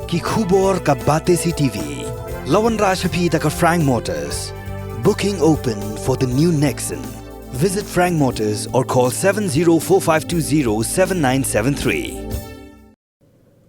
ki khubor ka bate CTV. Lawan Rashapi taka Frank Motors. Booking open for the new Nexon. Visit Frank Motors or call 7045207973.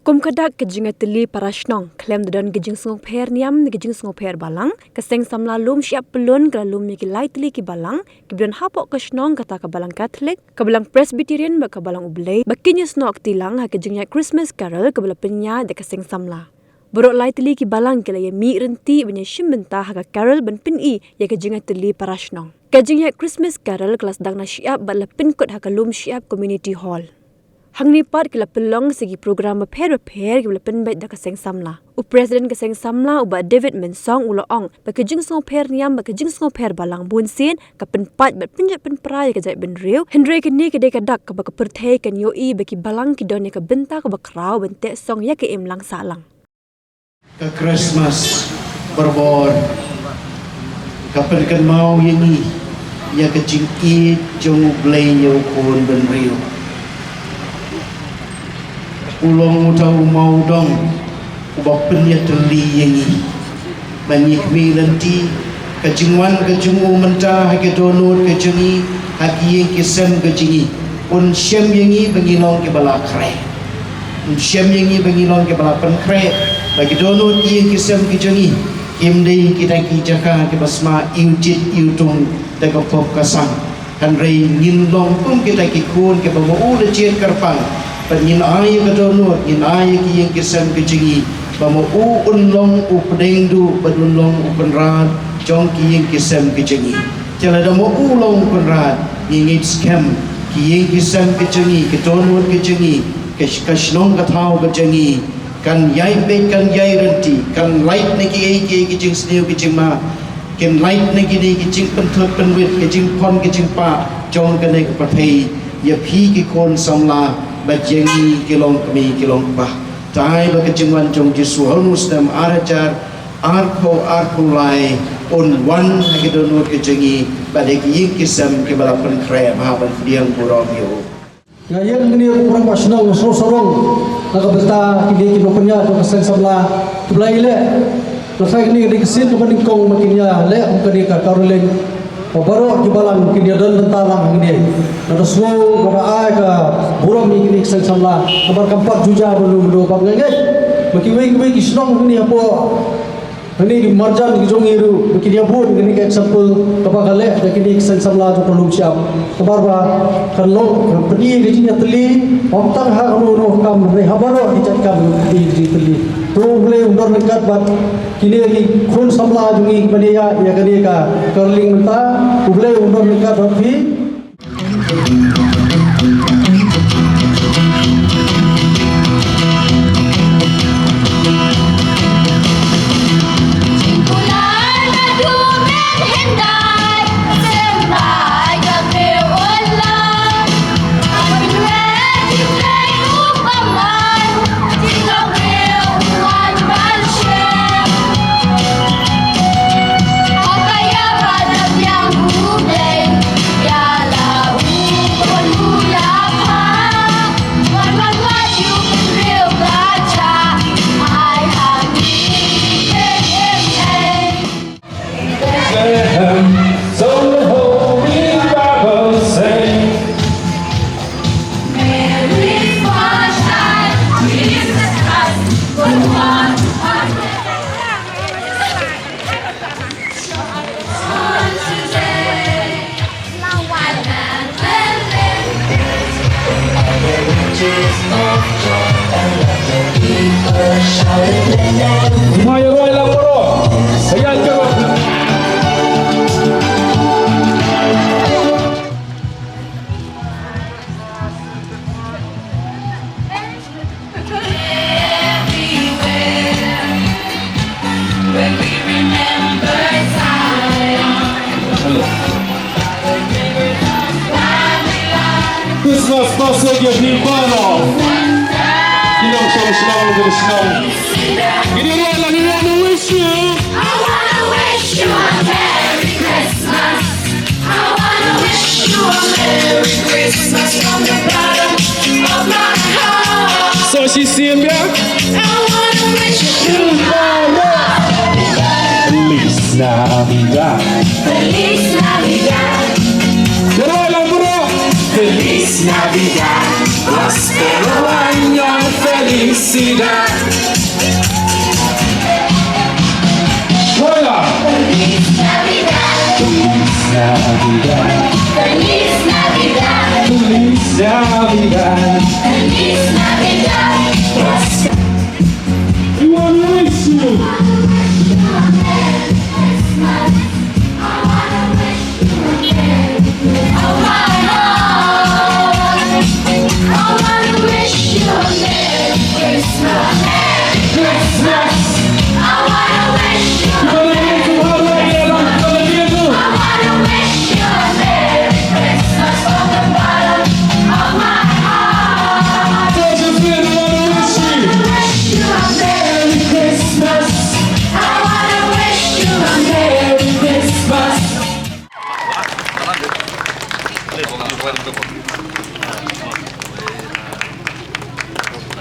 Kumkadak kejing ateli parashnong klem dan kejing sengok per niam kejing sengok per balang keseng samla lum siap pelun kala lum ki lightly ki balang kibran hapok keshnong kata ka balang Catholic ka balang Presbyterian ba ka balang Oblate bakinya snok tilang ha kejingnya Christmas Carol ka bala penya de keseng samla borok lightly ki balang kala ye mi renti benya shimbenta ha ka Carol ban pin I ye kejing ateli parashnong kejingnya Christmas Carol kelas dang na siap bala pin kot ha ka lum siap community hall hang ni part kila pelong segi program repair kila penbait da kaseng samla. Presiden kaseng samla uba David Mensong uloong bakejing song per niam bakejing song per balang bunsin ka penpat bat pinjat penprai ka jai benriu Hendrik ni ke kadak ka baka perthai kan yoi baki balang ki don ka benta ka bakrau bentek song ya ke imlang salang. Ka Christmas berbor kapal kan mau ini ya kejing I jong blay yo kon benriu ulong utau mau dong ubah penya terli yangi banyak mi nanti kejingwan kejungu mentah hake donut kejungi haki yang kisem kejingi un syam yangi bangilong ke bala kre un syam yangi bangilong ke bala pen kre bagi donut yang kisem kejungi imdei kita kijaka ke basma iujit iutung daga pop kasang kan rei ngilong pun kita kikun ke bamu lejit karpang Pagin ay kadonot, gin ay kiyang kisam kichingi, bamo unlong updengdu, badunlong upenrad, jong kiyang kisam kichingi. Jala damo ulong upenrad, yingit scam, kiyang kisam kichingi, kadonot kichingi, kashnong katao kichingi, kan yay bet kan yay renti, kan light na kiyay kichin snew kichin ma, kan light na kiyay kichin pentot penwit, kichin pon kichin pa, jong kanay kapatay, yapi kikon samla, bajengi kilong kami kilong bah tai bakejengwan jong Jesu honus dam arajar arko lai on wan hagedonut kejengi badeki ying kisam ke balapan kre mahaban diang buromio ngayang ni kurang pasnong sorong naga beta kini penya to kesen sabla tublai le lafai ni di kesin to kan kong makinya le kani ka karoleng baru kibalan kini dan tentalang ini. Nada semua pada ayah buram ini kesen samla. Kabar keempat juja belum panggil. Maki kisnong ini apa? Ini marjan kijong iru. Maki dia pun ini example kabar kale. Kini kesen samla tu perlu siap. Kabar kalau pergi di sini teli. Omtang hak anu kam rehabaro dicatkan di teli. Boleh undor dekat bat kini lagi kun samla jungi kepada ya kini ka curling menta boleh undor dekat bat fi Christmas message of the Bano. Sinong Ini adalah we want to wish you. I want to wish you a Merry Christmas. I want to wish you a Merry Christmas from the bottom of my heart. So CCM ya. I wanna wish you Feliz Navidad. Feliz Navidad. Bro, lang bro. Feliz Navidad. Prospero año, felicidad. Hola. Feliz Navidad. Navidad. Feliz Navidad. Feliz Navidad. Feliz Navidad. We want to wish you.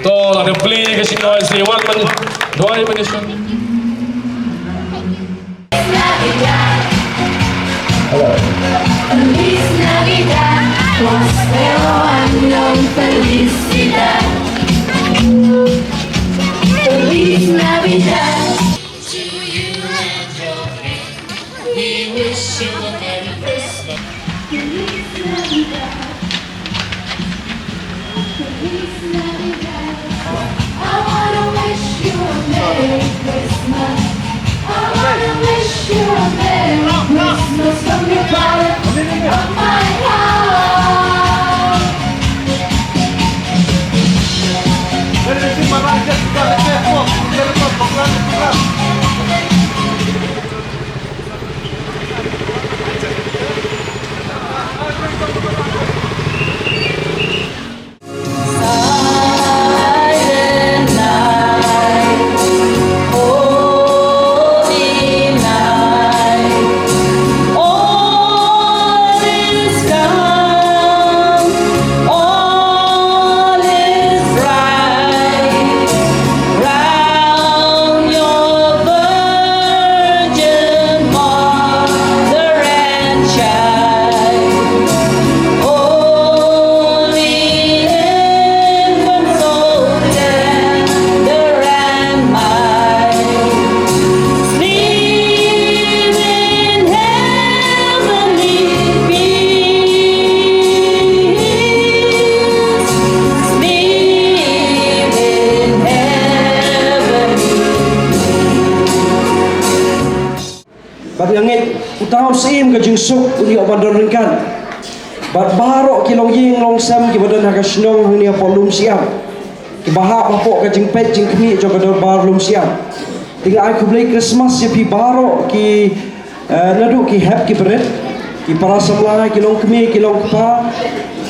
Tuh, ada beli ke sini noise wan men. Doi mention. Feliz Navidad, prospero año y felicidad. Feliz Navidad. To you and your family, we wish you a Merry Christmas. Feliz Navidad. Feliz Navidad. I wanna wish you a Merry Christmas. I wanna wish you a Merry Christmas from the bottom of my heart. Silent night, holy night, all is calm, all is bright, round your virgin mother and child, holy infant, so tender and mild, sleep in heavenly peace, sleep in heavenly. Bat langit utau sim ka jing suk uni oban ringkan. Bat barok kilong ying long sam ki badan ha snong ni polum siam. Ki bahak papok ka jing pet jing kmi jo kador bar lum siam. Tinggal ai ku blai Christmas ya pi barok ki nadu ki hap ki beret ki para samla kilong kmi kilong pa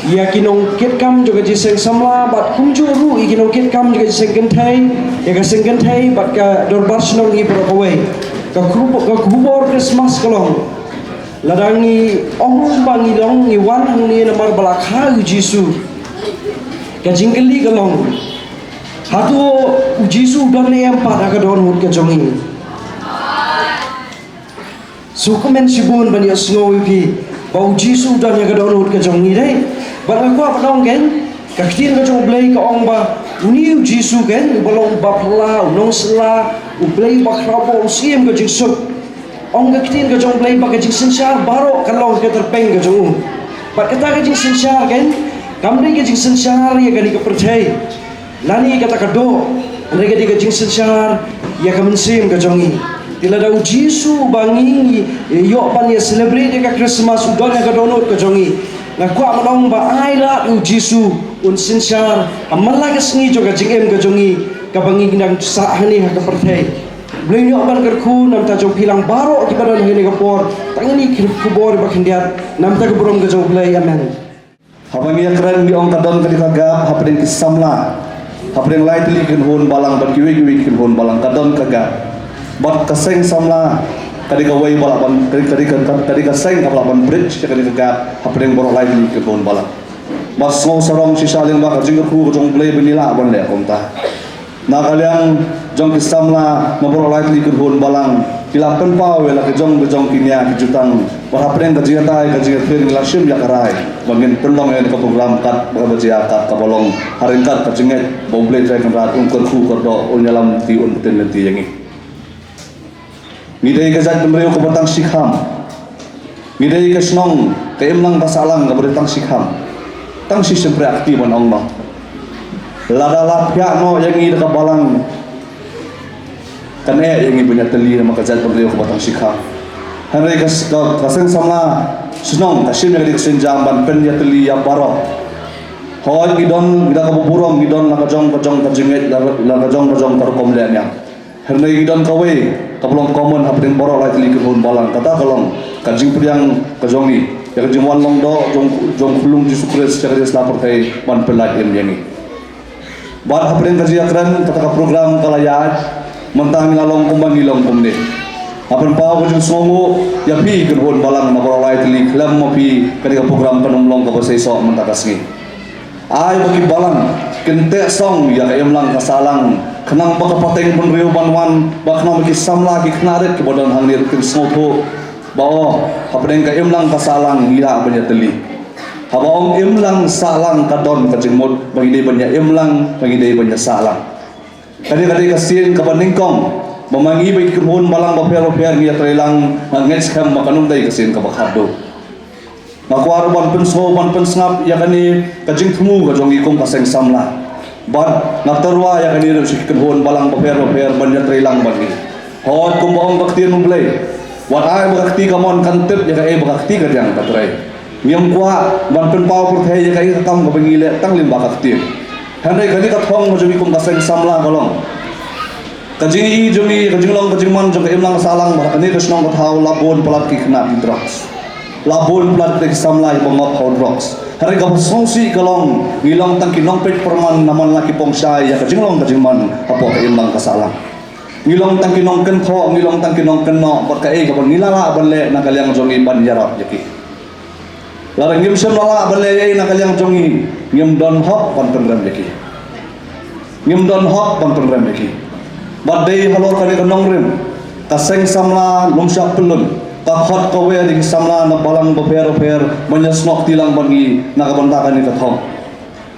ya kinong ket kam jo ka jiseng samla bat kum jo ru i kinong ket kam jo ka jiseng gentai ya ka seng gentai bat ka dor bar snong i pro kawai ka kubor Christmas kalong ladangi ong bangi long ni wan hang ni namar balakha Jisu ka jingkeli kalong hatu Jisu don ni empat ka don hut ka jongi sukumen sibun bani asngowi pi bau Jisu don ka don hut ka jongi dai ba ko apa dong gen ka ktin ka jong blai ka ong ba uni Jisu gen balong bapla nong sela ublay bakrabo usiem ka jingsuk ong ka ktin ka jong blay baka jingsin siya baro kalong ka terpeng ka jong pat kata ka jingsin siya kan kamri ka jingsin siya ya ka di ka percay lani kata ka do andai ka di ka jingsin siya ya ka mensim ka jongi tila daw Jisu bangi yo pan ya celebrate ka Christmas udon ka donot ka jongi na kwa manong ba ai la Jisu un sin siya amala ka sngi jo ka jingem ka jongi kabangi nang sahani ha kapertai beliau ban kerku nam ta jong pilang baro ki badan hini kapor tangani kubor ba kendiat nam ta kubrom ga jong blai amen Habangi keren di ong kadon ka dikagap hapren kisamla hapren lai tili kin hon balang bat kiwi kin hon balang kadon kaga bat kaseng samla kadika wai balapan kadika seng ka balapan bridge kadika gap hapren borok lai tili kin hon balang mas ngau sarong si saling ba kajing khu jong play benila ban le komta na kaliang jong kisamla maboro likely kun hon balang kilapan pau wela ke jong kinya ki jutang parapren kajing tai kajing pen lasim ya karai bangin penlong yang ke program kat bajia kat kabolong harin kat kajing bomble trai kan rat ungkur khu kordo unyalam ti un puten lenti yangi ngidai kajat pemreu ko batang sikham ngidai kasnong ke emlang kasalang ka batang sikham tang si sempre aktif on Allah lada lapya no yang i ka balang kan yang i punya teli maka kajat pemreu ko batang sikham hari kaseng samla senong kasim yang dikesen jamban pen ya teli ya baro hoi gidon gida kabuburong gidon la kajong kajinget la kajong tarkom le nya hari gidon kawe kapulong common hapring boro la teli kun balang kata kalong kajing priang kajongi ya kajing wan long do jong kulung Yesus Kristus cara dia lapor kai ban pelat yang yangi ban hapring kajia kran kata program kalayat mentang ngalong kumbang ngilong kumne apan pau kajing songo ya pi kun hon balang na boro la teli klam mo pi kadika program penumlong ka basai so mentakasngi ai bagi balang kente song ya kayam lang kasalang kenang pakapateng penriu banwan bakna maki samla ki knaret ke bodan hangir kin snoto bao hapeng kayam lang kasalang ila banya teli habong imlang salang kadon kajimot bagi dei banya imlang bagi dei banya salang kadi kasien kabaningkong memangi bagi kumon balang baper ngia trelang ngets kam makanum dai kasien kabakhado nakwar ban penso ban pensngap ya kani kajing thumu kajong ikong kaseng samla ban ngaterwa ya kani rusik hon balang baper banya trelang bagi hot kumbong bakti numblay wat ai bakti kamon kantep ya kai bakti kadang katrai ngiam kwa ban penpau purthai ya kai kam kabangile tang lim bakti handai kani kathong kajong ikong kaseng samla kolong kajing i jongi kajing long kajing man jong imlang salang bakani kasnong kathau labon pelat ki khna drugs labon plat ke samlai bangop hot rocks hari ka songsi kalong ngilong tang kinong pet perman naman laki pongsai ya kajing man apo ka imlang kasalang ngilong tang kinong kentho ngilong tang kinong kenno pat ka e ka ngilala banle na kalyang jongi ban yarap yaki larang ngim sem lala banle e na kalyang jongi ngim don hop pan penram yaki ngim don hop pan penram yaki badai halor kani kanong rim kaseng samla lomsyak pelun takhot kawe di samla na balang baper menyesnok tilang bagi na kabantakan ni kathong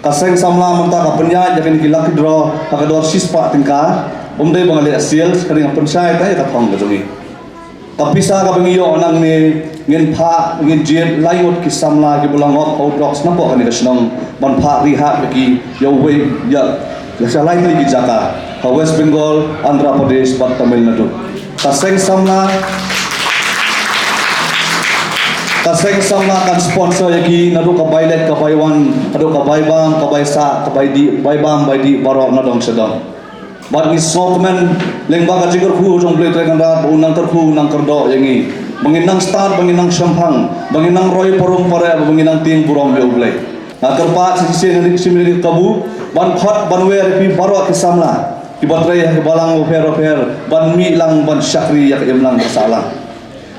kaseng samla menta ka penya jakan kilak dro hakador sispa tingka umdai bangali sales kani panchayat ay kathong gajongi kapisa ka bangiyo nang ni ngin pha ngin jet layot ki samla ki bulangop outdoors na po kani kasnong ban pha riha ki yowei ya sa lain lagi jaka West Bengal Andhra Pradesh bat Tamil Nadu kaseng samla kaseng samla kan sponsor yaki nadu ka bailet ka baiwan adu ka baibang ka baisa ka baidi baibang baidi baro nadong sedang bat ni sokmen lengba ka jigur khu jong play trekan rat unang terkhu nang kerdo yangi banginang start banginang syampang banginang roy porum pare banginang ting burom be ublay na kerpa sisi ni simili kabu ban khot ban wer pi baro ki samla ki batrai ki balang ofer ban mi lang ban syakri yak imlang kasalang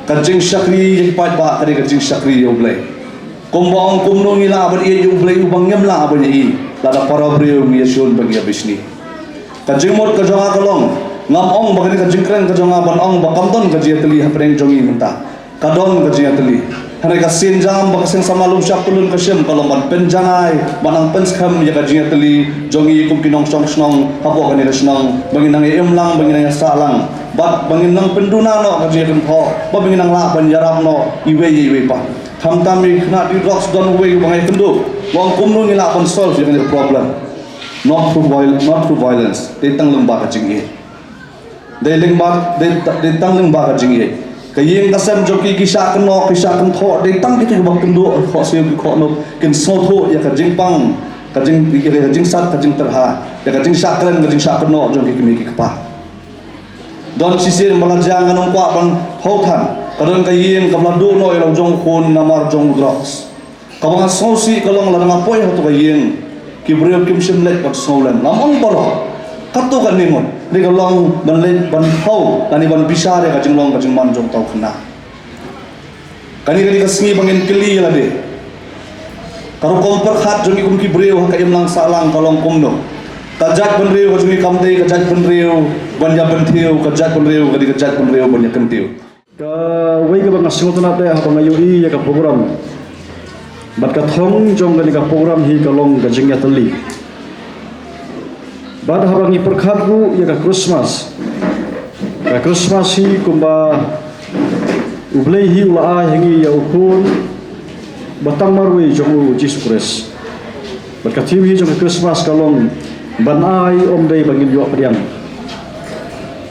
kajing syakri yang pat ba kadi kajing syakri ublay kumbang kumno ngila aban iya ublay ubang ngemla aban i lada para breu mi yasun bagi abisni kajing mot kajonga kalong ngam ong bagani kajing kren kajonga ban ong bakamton kajia teli hapreng jongi menta kadon kajia teli hari kasin jam bakaseng samalum syapulun kasyem kalau ban penjangai banang penskam ya kajia teli jongi kum kinong song hapo kani kasnong banginang imlang banginang salang bat banginang penduna no kajia kentho ba banginang la ban yarap no iwe pa tham mi khna di rocks don we bangai kendu wang kumnu ni la ban solve yang problem not through violence they tang lembah kajing ye they tang lembah kajing ye kayeng kasem joki kisah keno tho they tang kitu bang kendu kho se ki kho no kin so tho ya kajing pang kajing sat kajing terha ya kajing sakren kajing sakno joki kimi ki kapa don sisir malajang anong kwa ban hautan kadang kayeng kamladu no ilong jong khun namar jong drugs kabang sosi kalong la ngapoy hato kayeng kibriyo kim simlet pat solen lamong baro kato kanimon ni kalong banlet ban hau kani ban bisare kajing long kajing man jong tau khna kani kasngi bangin keli la de Karo kompor khat jungi kum ki breu ha kaim lang salang kalong kumno. Kajat penriu ka jungi kamte kajat penriu banya pentiu kajat penriu kadi kajat penriu banya kentiu. Ka wei ka bang asngot na te ha bang ayu ya ka program. Bat ka thong jong ka ni ka program hi kalong ka jingya tali. Bat ha bang i perkhat ru ya ka Christmas. Ka Christmas hi kumba ublei hi ula a hengi ya ukun batang marwi jong Jesus Christ. Bat ka tim hi jong Christmas kalong ban ai om dei bangin yo padiam.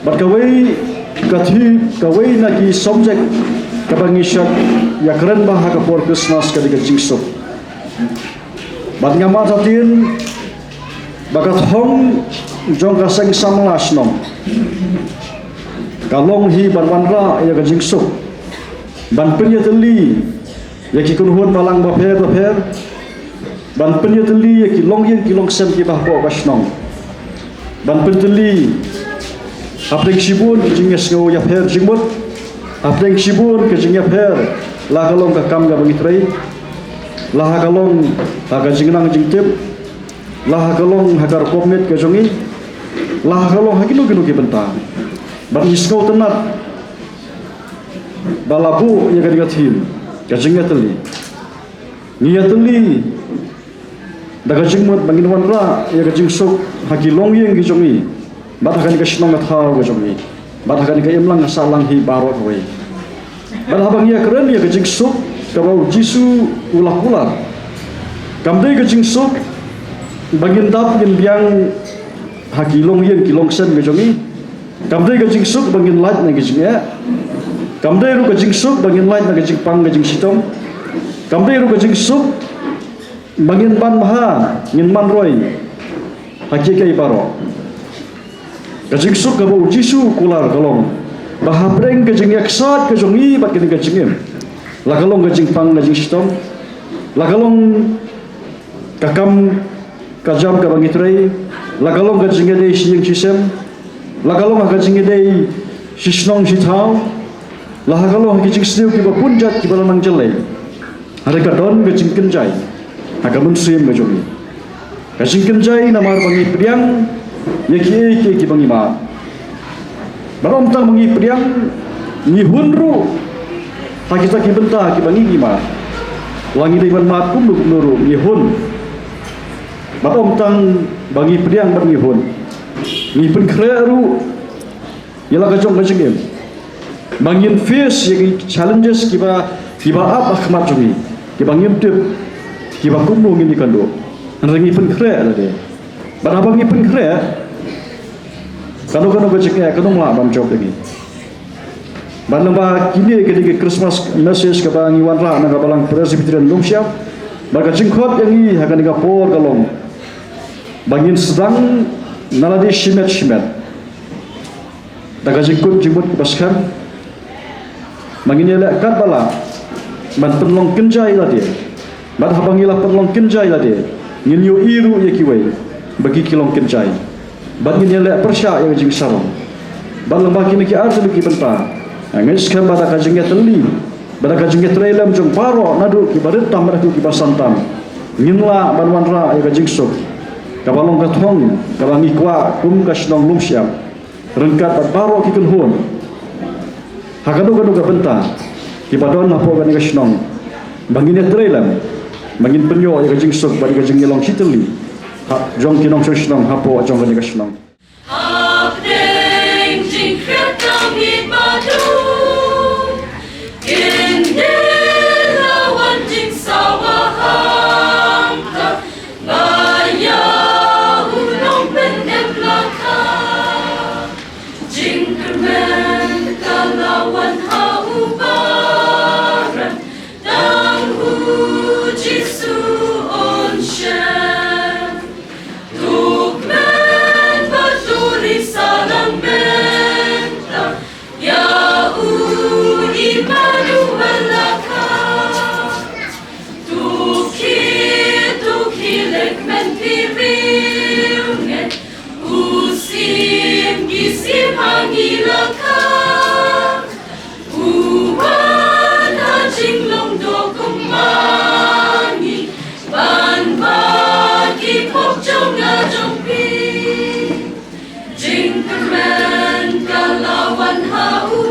Bat ka wei ka wei na ki subject ka bangi shat ya keren bah ka for Christmas ka diga jingsok. Bat ngama tatin bakat hong jong ka seng samlas nom. Kalong hi ban ra ya ka jingsok. Ban penya teli ya ki kun huan palang ba pher. Ban penya teli ya ki long sem ki bah po basnong. Ban penteli apeng sibun ke jinges ngau ya pher jingmut. Apeng sibun ke jingya pher la kalong ka kam ga bangitrei. La kalong ka jingnang jingtip. La kalong hagar komit ke jongi. La kalong hakino ki bentang. Ban iskau tenat balabu ya ka digathil ka jingya teli. Niya teli daga jingmut bangin wanra ya ka jingsok haki longyeng ki jongi. Bat akan kasnong na thau ka jongi. Bat akan ka imlang salang hi barot we. Bat habang ya keren ya ka jingsok ka bau jisu ulah-ulah. Kamdei ka jingsok bangin dap ngin biang haki longyeng ki longsen ka jongi. Kamdei ka jingsok bangin light na ka jingya. Kamdei ru ka jingsok bangin light na ka jingpang ka jingsitong. Kamdei ru ka jingsok bangin ban maha ngin man roy haki kai baro. Kajing suk ka bau jisu kular kalong bahapreng kajing yaksat kajong i bat kini kajingim la kalong kajing pang kajing sitom la kalong kakam kajam ka bangitrei la kalong kajing dei siyeng sisem la kalong kajing dei sisnong sithau la kalong kajing stiu ki bapunjat ki balanang jelai hari kadon kajing kenjai hakamun siem kajong i kajing kenjai namar bangi priang ya ki bangi ma barom tang bangi priang ni hunru ta kita ki benta ki bangi ki ma wangi dei ban mat kum nuru ni hun barom tang bangi priang bangi hun ni pen kreru yala ka jong ka jengem bangin face ya challenges ki ba ap akhmat jumi ki bangim tip ki ba kum ngini kando rangi pen kre ala de barabang ipin kre kano ka ceknya kano ma bam job lagi balang ba kini ke Christmas message ka bang iwan ra na balang presbyterian lungsiap baga jingkhot yang i hakan ga por kalong bangin sedang naladi shimet daga jingkut baskan bangin ele kat bala ban penlong kenjai la dia ban habang ila penlong kenjai la dia ngin yo iru ye kiwei bagi kilong kenjai bagi nilai persya yang jing sarong balang bagi ki artu ki benta ngis kan bada ka jingya teli bada ka jingya trailam jong paro nadu ki barita meratu ki basantam nginla banwanra ya ka jingsok ka balong ka thong ka bangi kwa kum ka snong lumsiam rengkat bat paro ki kunhun hakado ka benta ki badon na po ka ni snong bangi ne trailam bangin penyo ya ka jingsok badi ka jingelong siteli jong kinong sesnong hapo jong ka sesnong Apeng jingkret kami madu Kendela wan jing sawahang Baya unong penem laka Jingkermen kalawan haubaran Dang uji suon shen Uwan hajing long do kumangi men kalawan haus